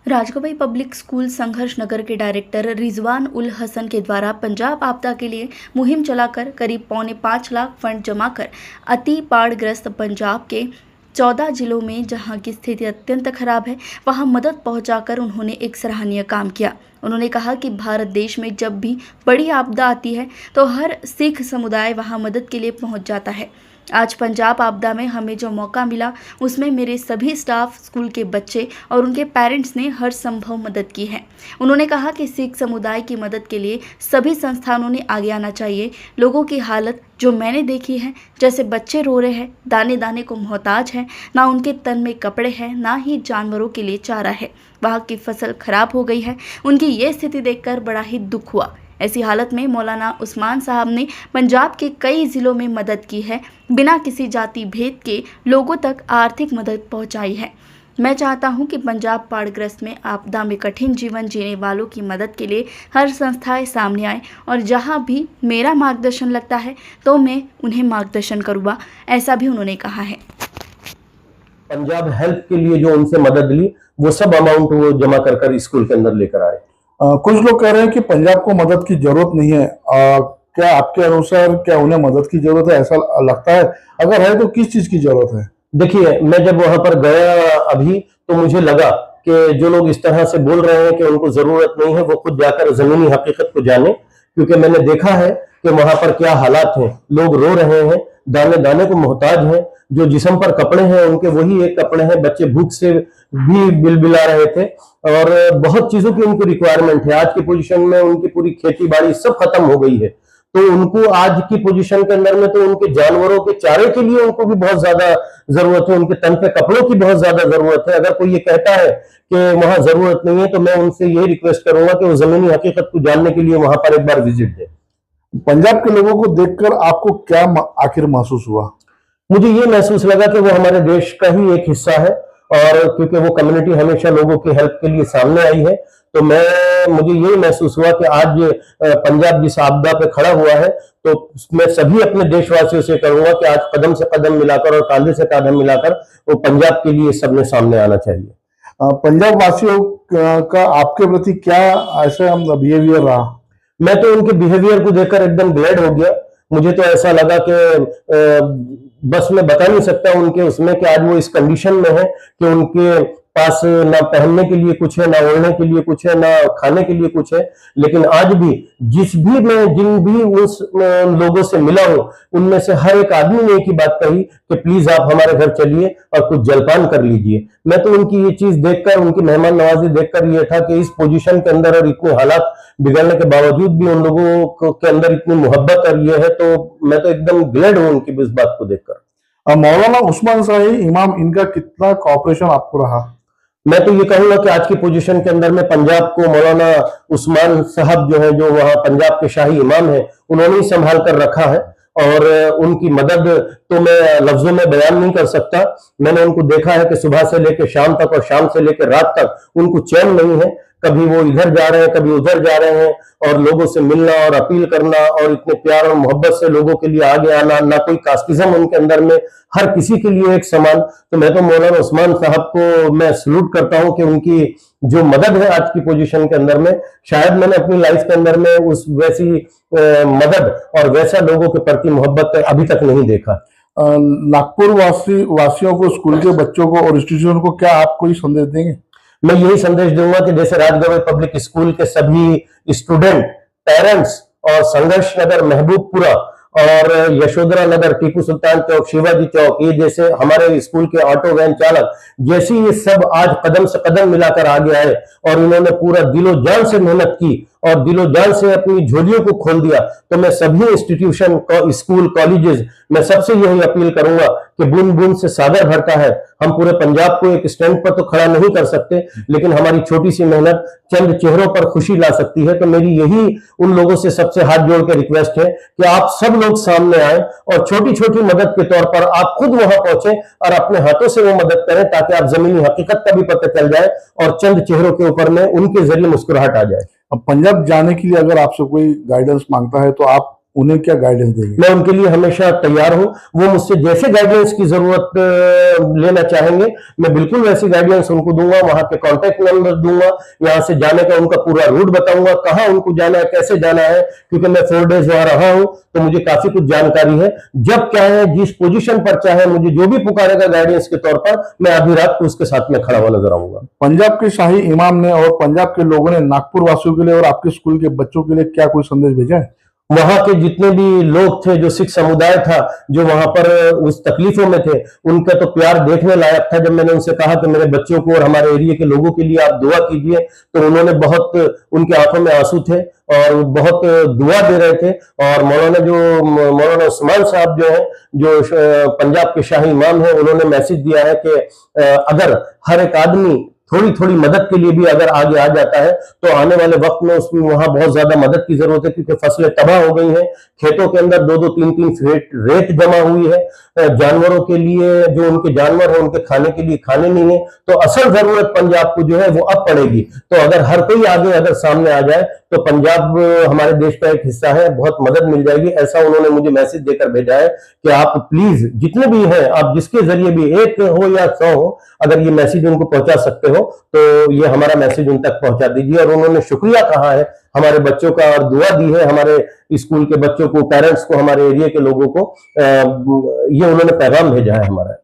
राजगवाई public school संघर्ष नगर के director Rizwan उल हसन के द्वारा पंजाब आपदा के लिए मुहिम चलाकर करीब 5.25 लाख फंड जमा कर अति बाढ़ग्रस्त पंजाब के 14 जिलों में जहां की स्थिति अत्यंत खराब है वहां मदद पहुंचाकर उन्होंने एक सराहनीय काम किया। उन्होंने कहा कि भारत देश में जब भी बड़ी आपदा आती है तो हर सिख समुदाय वहां मदद के लिए पहुंच जाता है। आज पंजाब आपदा में हमें जो मौका मिला उसमें मेरे सभी स्टाफ, स्कूल के बच्चे और उनके पेरेंट्स ने हर संभव मदद की है। उन्होंने कहा कि सिख समुदाय की मदद के लिए सभी संस्थानों ने आगे आना चाहिए। लोगों की हालत जो मैंने देखी है, जैसे बच्चे रो रहे हैं, दाने दाने को मोहताज हैं, ना उनके तन में कपड़े हैं, ना ही जानवरों के लिए चारा है। वहाँ की फसल खराब हो गई है। उनकी ये स्थिति देखकर बड़ा ही दुख हुआ। ऐसी हालत में मौलाना उस्मान साहब ने पंजाब के कई जिलों में मदद की है, बिना किसी जाति भेद के लोगों तक आर्थिक मदद पहुंचाई है। मैं चाहता हूं कि पंजाब बाढ़ग्रस्त में आपदा में कठिन जीवन जीने वालों की मदद के लिए हर संस्थाएं सामने आए और जहां भी मेरा मार्गदर्शन लगता है तो मैं उन्हें मार्गदर्शन करूँगा, ऐसा भी उन्होंने कहा है। पंजाब हेल्थ के लिए जो उनसे मदद ली वो सब अमाउंट वो जमा कर स्कूल के अंदर लेकर आए। कुछ लोग कह रहे हैं कि पंजाब को मदद की जरूरत नहीं है। क्या आपके अनुसार क्या उन्हें मदद की जरूरत है, ऐसा लगता है? अगर है तो किस चीज की जरूरत है? देखिए, मैं जब वहां पर गया अभी तो मुझे लगा कि जो लोग इस तरह से बोल रहे हैं कि उनको जरूरत नहीं है, वो खुद जाकर जमीनी हकीकत को जाने, क्योंकि मैंने देखा है कि वहां पर क्या हालात हैं। लोग रो रहे हैं, दाने दाने को मोहताज हैं। जो जिस्म पर कपड़े हैं उनके वही एक कपड़े हैं। बच्चे भूख से भी बिलबिला रहे थे और बहुत चीजों की उनको रिक्वायरमेंट है। आज की पोजीशन में उनकी पूरी खेती बाड़ी सब खत्म हो गई है, तो उनको आज की पोजीशन के अंदर में तो उनके जानवरों के चारे के लिए उनको भी बहुत ज्यादा जरूरत है, उनके तन पे कपड़ों की बहुत ज्यादा जरूरत है। अगर कोई ये कहता है कि वहां जरूरत नहीं है तो मैं उनसे ये रिक्वेस्ट करूंगा कि वो जमीनी हकीकत को जानने के लिए वहां पर एक बार विजिट दे। पंजाब के लोगों को देखकर आपको क्या आखिर महसूस हुआ? मुझे ये महसूस लगा कि वो हमारे देश का ही एक हिस्सा है और क्योंकि वो कम्युनिटी हमेशा लोगों की हेल्प के लिए सामने आई है, तो मुझे यही महसूस हुआ कि आज पंजाब जिस आपदा पे खड़ा हुआ है तो मैं सभी अपने देशवासियों से करूंगा कि आज कदम से कदम मिलाकर और कांधे से कांधा मिलाकर वो पंजाब के लिए सबने सामने आना चाहिए। पंजाब वासियों का आपके प्रति क्या ऐसा बिहेवियर रहा? मैं तो उनके बिहेवियर को देखकर एकदम ग्लैड हो गया। मुझे तो ऐसा लगा कि बस मैं बता नहीं सकता उनके उसमें कि आज वो इस कंडीशन में है कि उनके पास ना पहनने के लिए कुछ है, ना ओढ़ने के लिए कुछ है, ना खाने के लिए कुछ है। लेकिन आज भी जिन भी उस लोगों से मिला हूं उनमें से हर एक आदमी ने एक ही बात कही कि प्लीज आप हमारे घर चलिए और कुछ जलपान कर लीजिए। मैं तो उनकी ये चीज देखकर, उनकी मेहमान नवाजी देखकर ये था कि इस पोजीशन के अंदर और इतने हालात बिगड़ने के बावजूद भी उन लोगों के अंदर इतनी मोहब्बत और ये है, तो मैं तो एकदम ग्लैड हूं उनकी इस बात को देखकर। मौलाना उस्मान साहिब इमाम, इनका कितना कॉपरेशन आपको रहा? मैं तो ये कहूंगा कि आज की पोजीशन के अंदर में पंजाब को मौलाना उस्मान साहब जो है, जो वहां पंजाब के शाही इमाम है, उन्होंने ही संभाल कर रखा है और उनकी मदद तो मैं लफ्जों में बयान नहीं कर सकता। मैंने उनको देखा है कि सुबह से लेकर शाम तक और शाम से लेकर रात तक उनको चैन नहीं है। कभी वो इधर जा रहे हैं, कभी उधर जा रहे हैं, और लोगों से मिलना और अपील करना और इतने प्यार और मोहब्बत से लोगों के लिए आगे आना, ना कोई कास्टिज्म उनके अंदर में, हर किसी के लिए एक समान। तो मैं तो मौलाना उस्मान साहब को मैं सल्यूट करता हूं कि उनकी जो मदद है आज की पोजीशन के अंदर में, शायद मैंने अपनी लाइफ के अंदर में उस वैसी मदद और वैसा लोगों के प्रति मोहब्बत अभी तक नहीं देखा। नागपुर वासियों को, स्कूल के बच्चों को और इंस्टीट्यूशन को क्या आप कोई संदेश देंगे? मैं यही संदेश दूंगा कि जैसे राजगवाई पब्लिक स्कूल के सभी स्टूडेंट, पेरेंट्स और संघर्ष नगर, महबूबपुरा और यशोधरा नगर, टीपू सुल्तान चौक, शिवाजी चौक, ये जैसे हमारे स्कूल के ऑटो वैन चालक, जैसे ये सब आज कदम से कदम मिलाकर आगे आए और इन्होंने पूरा दिलो जान से मेहनत की और दिलो जान से अपनी झोलियों को खोल दिया, तो मैं सभी इंस्टीट्यूशन, स्कूल, कॉलेजेस, मैं सबसे यही अपील करूंगा कि बूंद बूंद से सागर भरता है। हम पूरे पंजाब को एक स्टैंड पर तो खड़ा नहीं कर सकते, लेकिन हमारी छोटी सी मेहनत चंद चेहरों पर खुशी ला सकती है। तो मेरी यही उन लोगों से सबसे हाथ जोड़ के रिक्वेस्ट है कि आप सब लोग सामने आए और छोटी छोटी मदद के तौर पर आप खुद वहां पहुंचे और अपने हाथों से वो मदद करें, ताकि आप जमीनी हकीकत का भी पता चल जाए और चंद चेहरों के ऊपर में उनके जरिए मुस्कुराहट आ जाए। अब पंजाब जाने के लिए अगर आपसे कोई गाइडेंस मांगता है तो आप उन्हें क्या गाइडेंस देंगे? मैं उनके लिए हमेशा तैयार हूं। वो मुझसे जैसे गाइडेंस की जरूरत लेना चाहेंगे, मैं बिल्कुल वैसी गाइडेंस उनको दूंगा। वहां के कॉन्टेक्ट नंबर दूंगा, यहाँ से जाने का उनका पूरा रूट बताऊंगा, कहाँ उनको जाना है, कैसे जाना है, क्योंकि मैं 4 डेज वहां रहा हूं तो मुझे काफी कुछ जानकारी है। जब क्या है, जिस पोजीशन पर चाहे मुझे जो भी पुकारेगा गाइडेंस के तौर पर, मैं आधी रात को उसके साथ में खड़ा हुआ नजर आऊंगा। पंजाब के शाही इमाम ने और पंजाब के लोगों ने नागपुर वासियों के लिए और आपके स्कूल के बच्चों के लिए क्या कोई संदेश भेजा है? वहां के जितने भी लोग थे, जो सिख समुदाय था, जो वहां पर उस तकलीफों में थे, उनका तो प्यार देखने लायक था। जब मैंने उनसे कहा कि मेरे बच्चों को और हमारे एरिया के लोगों के लिए आप दुआ कीजिए, तो उन्होंने बहुत, उनके आंखों में आंसू थे और बहुत दुआ दे रहे थे। और मौलाना उस्मान साहब जो है, जो पंजाब के शाही इमाम है, उन्होंने मैसेज दिया है कि अगर हर एक आदमी थोड़ी थोड़ी मदद के लिए भी अगर आगे आ जाता है तो आने वाले वक्त में उसमें वहां बहुत ज्यादा मदद की जरूरत है, क्योंकि फसलें तबाह हो गई हैं, खेतों के अंदर 2-2 3-3 फीट रेत जमा हुई है, जानवरों के लिए, जो उनके जानवर है उनके खाने के लिए खाने नहीं है। तो असल जरूरत पंजाब को जो है वो अब पड़ेगी। तो अगर हर कोई आगे अगर सामने आ जाए तो पंजाब हमारे देश का एक हिस्सा है, बहुत मदद मिल जाएगी। ऐसा उन्होंने मुझे मैसेज देकर भेजा है कि आप प्लीज जितने भी हैं, आप जिसके जरिए भी, 1 हो या 100 हो, अगर ये मैसेज उनको पहुंचा सकते हो तो ये हमारा मैसेज उन तक पहुंचा दीजिए। और उन्होंने शुक्रिया कहा है हमारे बच्चों का और दुआ दी है हमारे स्कूल के बच्चों को, पेरेंट्स को, हमारे एरिया के लोगों को। ये उन्होंने पैगाम भेजा है हमारा।